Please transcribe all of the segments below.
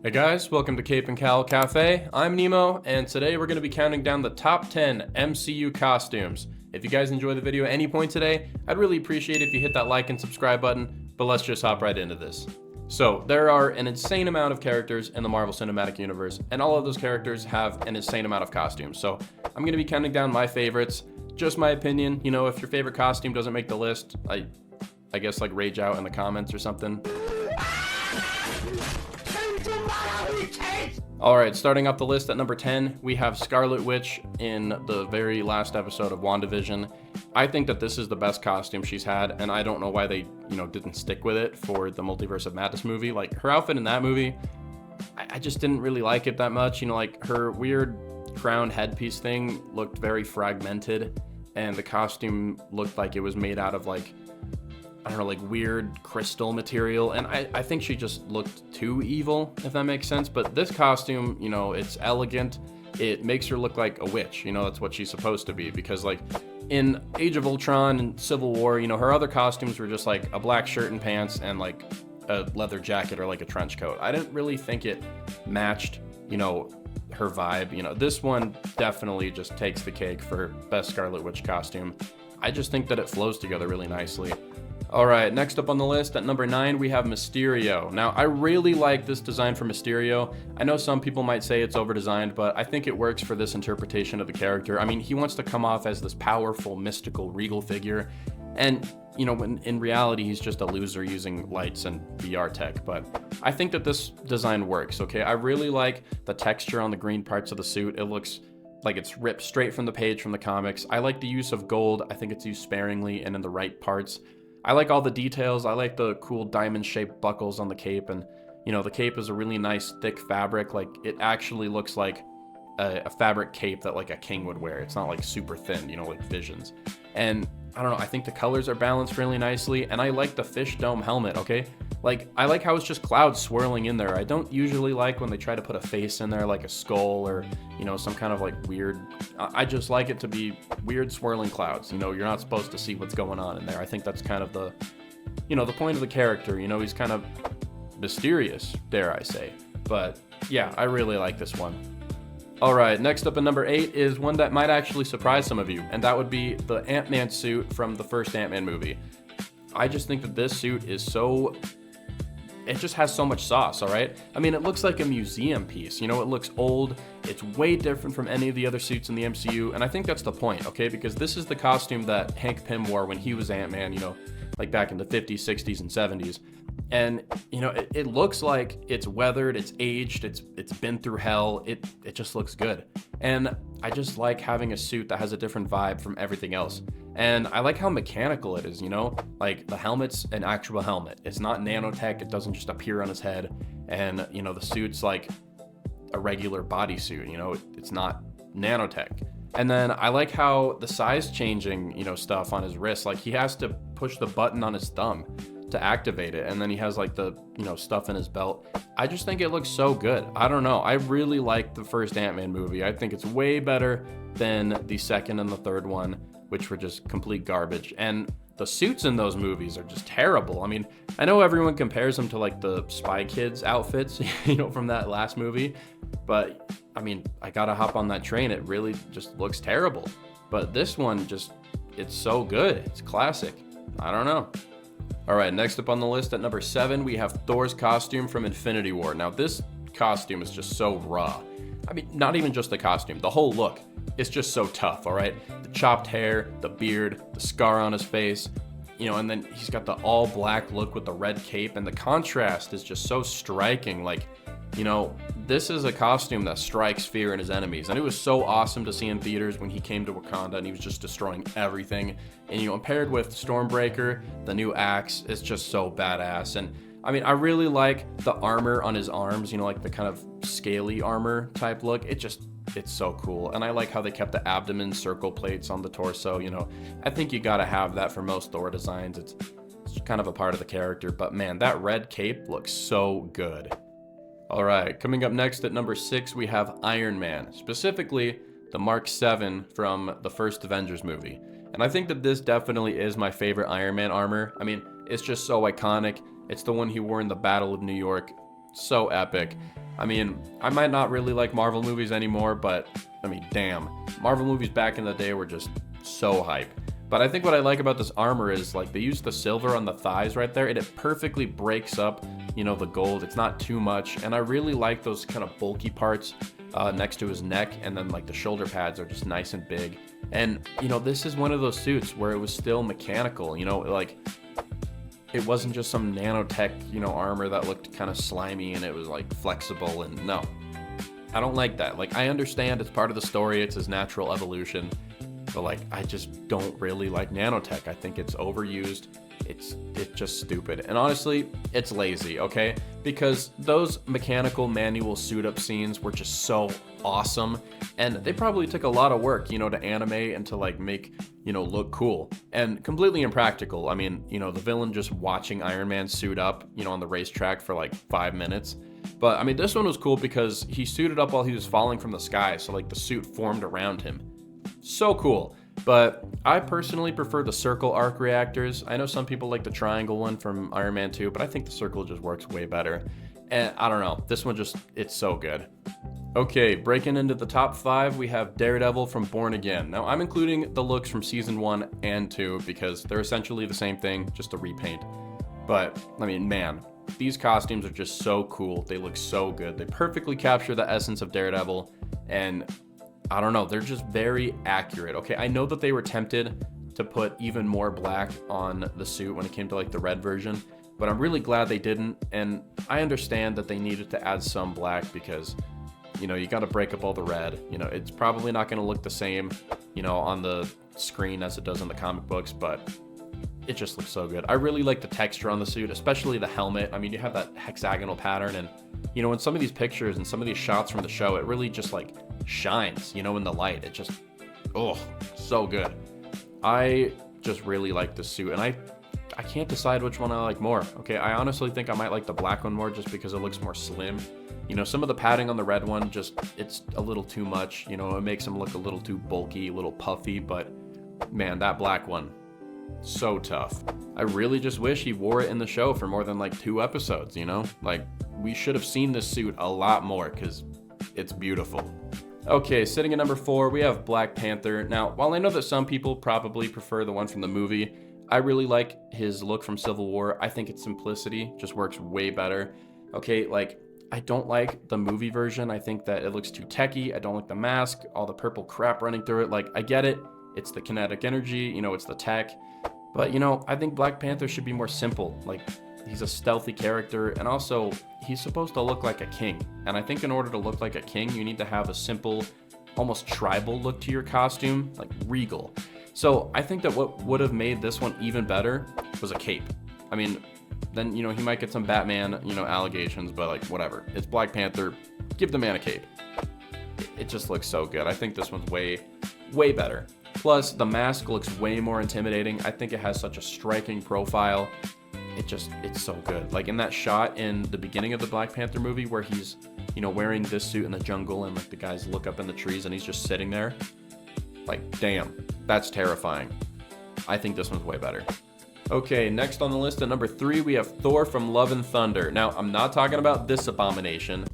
Hey guys, welcome to Cape and Cal Café. I'm Nemo, and today we're going to be counting down the top 10 MCU costumes. If you guys enjoy the video at any point today, I'd really appreciate it if you hit that like and subscribe button, but let's just hop right into this. So, there are an insane amount of characters in the Marvel Cinematic Universe, and all of those characters have an insane amount of costumes. So, I'm going to be counting down my favorites, just my opinion. You know, if your favorite costume doesn't make the list, I guess like rage out in the comments or something. Alright, starting off the list at number 10, we have Scarlet Witch in the very last episode of WandaVision. I think that this is the best costume she's had, and I don't know why they, didn't stick with it for the Multiverse of Madness movie. Like, her outfit in that movie, I just didn't really like it that much. Like, her weird crown headpiece thing looked very fragmented, and the costume looked like it was made out of, like, I don't know, like weird crystal material, and I think she just looked too evil, if that makes sense. But this costume, it's elegant. It makes her look like a witch. That's what she's supposed to be, because like in Age of Ultron and Civil War, her other costumes were just like a black shirt and pants and like a leather jacket or like a trench coat. I didn't really think it matched, her vibe. This one definitely just takes the cake for best Scarlet Witch costume. I just think that it flows together really nicely. Alright, next up on the list at number 9, we have Mysterio. Now, I really like this design for Mysterio. I know some people might say it's over-designed, but I think it works for this interpretation of the character. I mean, he wants to come off as this powerful, mystical, regal figure, and, when in reality, he's just a loser using lights and VR tech, but I think that this design works, okay? I really like the texture on the green parts of the suit. It looks like it's ripped straight from the page from the comics. I like the use of gold. I think it's used sparingly and in the right parts. I like all the details. I like the cool diamond-shaped buckles on the cape, and the cape is a really nice thick fabric. Like, it actually looks like a fabric cape that like a king would wear. It's not like super thin, like Vision's. And I don't know, I think the colors are balanced really nicely, and I like the fish dome helmet, okay? Like, I like how it's just clouds swirling in there. I don't usually like when they try to put a face in there, like a skull or, some kind of like weird, I just like it to be weird swirling clouds. You're not supposed to see what's going on in there. I think that's kind of the, the point of the character. He's kind of mysterious, dare I say. But yeah, I really like this one. Alright, next up at number 8 is one that might actually surprise some of you, and that would be the Ant-Man suit from the first Ant-Man movie. I just think that this suit is so... It just has so much sauce, alright? I mean, it looks like a museum piece. It looks old. It's way different from any of the other suits in the MCU, and I think that's the point, okay? Because this is the costume that Hank Pym wore when he was Ant-Man, like back in the 50s, 60s, and 70s. And, it looks like it's weathered, it's aged, it's been through hell. It just looks good. And I just like having a suit that has a different vibe from everything else. And I like how mechanical it is, like the helmet's an actual helmet. It's not nanotech, it doesn't just appear on his head. And, the suit's like a regular bodysuit, it's not nanotech. And then I like how the size changing, stuff on his wrist, like he has to push the button on his thumb to activate it, and then he has like the stuff in his belt. I just think it looks so good. I don't know, I really like the first Ant-Man movie. I think it's way better than the second and the third one, which were just complete garbage. And the suits in those movies are just terrible. I mean, I know everyone compares them to like the Spy Kids outfits, from that last movie, but I mean, I gotta hop on that train. It really just looks terrible. But this one it's so good. It's classic. I don't know. Alright, next up on the list at number 7, we have Thor's costume from Infinity War. Now, this costume is just so raw. I mean, not even just the costume, the whole look. It's just so tough, alright? The chopped hair, the beard, the scar on his face, and then he's got the all black look with the red cape, and the contrast is just so striking. Like, this is a costume that strikes fear in his enemies, and it was so awesome to see in theaters when he came to Wakanda and he was just destroying everything. And paired with Stormbreaker, the new axe, it's just so badass. And I mean, I really like the armor on his arms, like the kind of scaly armor type look. It's so cool. And I like how they kept the abdomen circle plates on the torso. I think you gotta have that for most Thor designs. It's kind of a part of the character, but man, that red cape looks so good. Alright, coming up next at number 6, we have Iron Man, specifically the Mark 7 from the first Avengers movie. And I think that this definitely is my favorite Iron Man armor. I mean, it's just so iconic. It's the one he wore in the Battle of New York. So epic. I mean, I might not really like Marvel movies anymore, but I mean, damn. Marvel movies back in the day were just so hype. But I think what I like about this armor is like they use the silver on the thighs right there, and it perfectly breaks up, the gold. It's not too much. And I really like those kind of bulky parts next to his neck, and then like the shoulder pads are just nice and big. And, this is one of those suits where it was still mechanical, like it wasn't just some nanotech, armor that looked kind of slimy and it was like flexible. And no, I don't like that. Like, I understand it's part of the story, it's his natural evolution, but like, I just don't really like nanotech. I think it's overused. It's just stupid. And honestly, it's lazy, okay? Because those mechanical manual suit up scenes were just so awesome. And they probably took a lot of work, to animate and to like make, look cool. And completely impractical. I mean, the villain just watching Iron Man suit up, on the racetrack for like 5 minutes. But I mean, this one was cool because he suited up while he was falling from the sky. So like the suit formed around him. So cool. But I personally prefer the circle arc reactors. I know some people like the triangle one from Iron Man 2, but I think the circle just works way better. And I don't know, this one it's so good. Okay, breaking into the top 5, we have Daredevil from Born Again. Now, I'm including the looks from season 1 and 2 because they're essentially the same thing, just a repaint. But, I mean, man, these costumes are just so cool. They look so good. They perfectly capture the essence of Daredevil, and I don't know, they're just very accurate. Okay, I know that they were tempted to put even more black on the suit when it came to like the red version, but I'm really glad they didn't. And I understand that they needed to add some black because, you got to break up all the red. It's probably not going to look the same, on the screen as it does in the comic books, but it just looks so good. I really like the texture on the suit, especially the helmet. I mean, you have that hexagonal pattern, and in some of these pictures and some of these shots from the show, it really just like shines, in the light. It just, so good. I just really like this suit, and I can't decide which one I like more. Okay, I honestly think I might like the black one more just because it looks more slim. Some of the padding on the red one, it's a little too much. It makes him look a little too bulky, a little puffy, but man, that black one, so tough. I really just wish he wore it in the show for more than like 2 episodes, Like, we should have seen this suit a lot more because it's beautiful. Okay, sitting at number 4, we have Black Panther. Now, while I know that some people probably prefer the one from the movie, I really like his look from Civil War. I think its simplicity just works way better. Okay, like, I don't like the movie version. I think that it looks too techy. I don't like the mask, all the purple crap running through it. Like, I get it. It's the kinetic energy, it's the tech. But, I think Black Panther should be more simple. Like, he's a stealthy character, and also, he's supposed to look like a king. And I think in order to look like a king, you need to have a simple, almost tribal look to your costume, like regal. So I think that what would have made this one even better was a cape. I mean, then, he might get some Batman, allegations, but like, whatever. It's Black Panther. Give the man a cape. It just looks so good. I think this one's way, way better. Plus, the mask looks way more intimidating. I think it has such a striking profile. It's so good. Like in that shot in the beginning of the Black Panther movie where he's, wearing this suit in the jungle and like the guys look up in the trees and he's just sitting there. Like, damn, that's terrifying. I think this one's way better. Okay, next on the list at number 3, we have Thor from Love and Thunder. Now, I'm not talking about this abomination.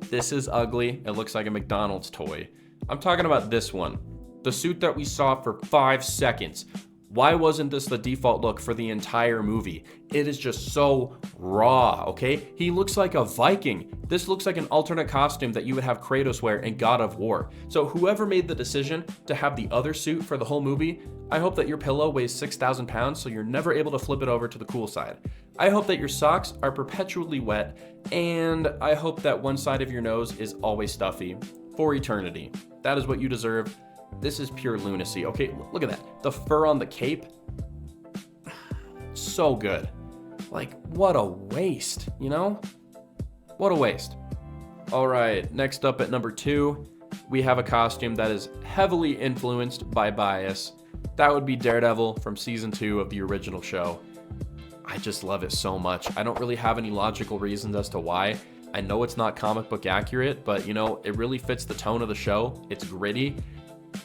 This is ugly. It looks like a McDonald's toy. I'm talking about this one. The suit that we saw for 5 seconds. Why wasn't this the default look for the entire movie? It is just so raw, okay? He looks like a Viking. This looks like an alternate costume that you would have Kratos wear in God of War. So whoever made the decision to have the other suit for the whole movie, I hope that your pillow weighs 6,000 pounds so you're never able to flip it over to the cool side. I hope that your socks are perpetually wet, and I hope that one side of your nose is always stuffy for eternity. That is what you deserve. This is pure lunacy. Okay, look at that. The fur on the cape. So good. Like, what a waste, What a waste. All right, next up at number 2, we have a costume that is heavily influenced by bias. That would be Daredevil from season 2 of the original show. I just love it so much. I don't really have any logical reasons as to why. I know it's not comic book accurate, but it really fits the tone of the show. It's gritty.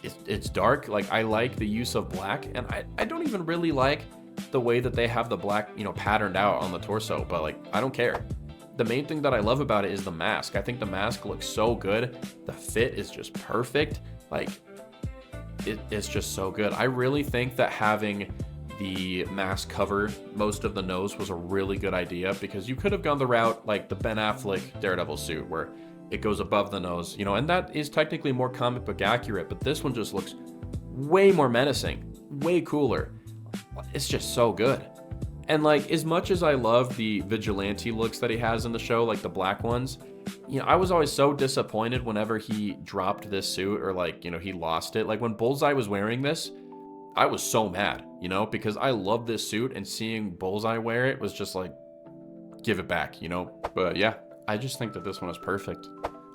It's dark. Like, I like the use of black, and I don't even really like the way that they have the black, patterned out on the torso, but like, I don't care. the main thing that I love about it is the mask. I think the mask looks so good. The fit is just perfect. Like, it's just so good. I really think that having the mask cover most of the nose was a really good idea, because you could have gone the route like the Ben Affleck Daredevil suit where it goes above the nose, you know, and that is technically more comic book accurate, but this one just looks way more menacing, way cooler. It's just so good. And like, as much as I love the vigilante looks that he has in the show, like the black ones, you know, I was always so disappointed whenever he dropped this suit or like, you know, he lost it. Like when Bullseye was wearing this, I was so mad, you know, because I love this suit, and seeing Bullseye wear it was just like, give it back, you know. But yeah, I just think that this one is perfect.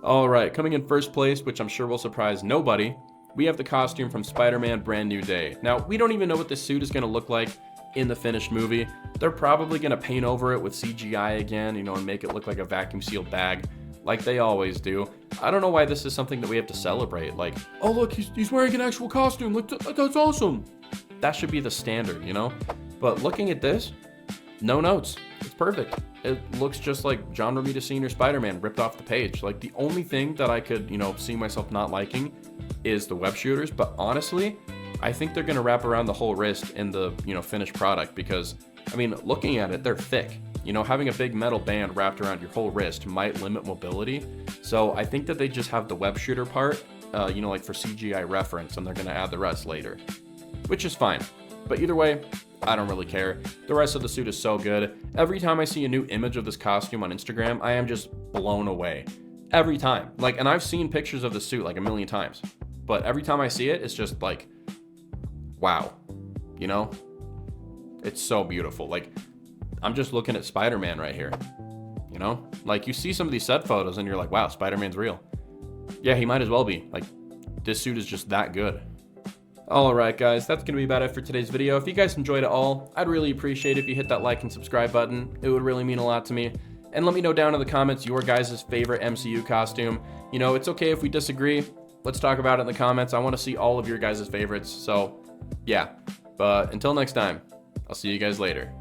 All right, coming in first place, which I'm sure will surprise nobody, we have the costume from Spider-Man Brand New Day. Now, we don't even know what this suit is going to look like in the finished movie. They're probably going to paint over it with CGI again, you know, and make it look like a vacuum sealed bag like they always do. I don't know why this is something that we have to celebrate. Like, oh look, he's wearing an actual costume. Look, that's awesome. That should be the standard, you know? But looking at this, no notes. It's perfect. It looks just like John Romita Sr. Spider-Man ripped off the page. Like, the only thing that I could, you know, see myself not liking is the web shooters. But honestly, I think they're going to wrap around the whole wrist in the, you know, finished product, because, I mean, looking at it, they're thick. You know, having a big metal band wrapped around your whole wrist might limit mobility. So I think that they just have the web shooter part, you know, like for CGI reference, and they're going to add the rest later, which is fine. But either way, I don't really care. The rest of the suit is so good. Every time I see a new image of this costume on Instagram, I am just blown away. Every time. Like, and I've seen pictures of the suit like a million times, but every time I see it, it's just like, wow, you know? It's so beautiful. Like, I'm just looking at Spider-Man right here, you know? Like, you see some of these set photos and you're like, wow, Spider-Man's real. Yeah, he might as well be. Like, this suit is just that good. Alright guys, that's going to be about it for today's video. If you guys enjoyed it all, I'd really appreciate it if you hit that like and subscribe button. It would really mean a lot to me. And let me know down in the comments your guys' favorite MCU costume. You know, it's okay if we disagree. Let's talk about it in the comments. I want to see all of your guys' favorites. So, yeah. But until next time, I'll see you guys later.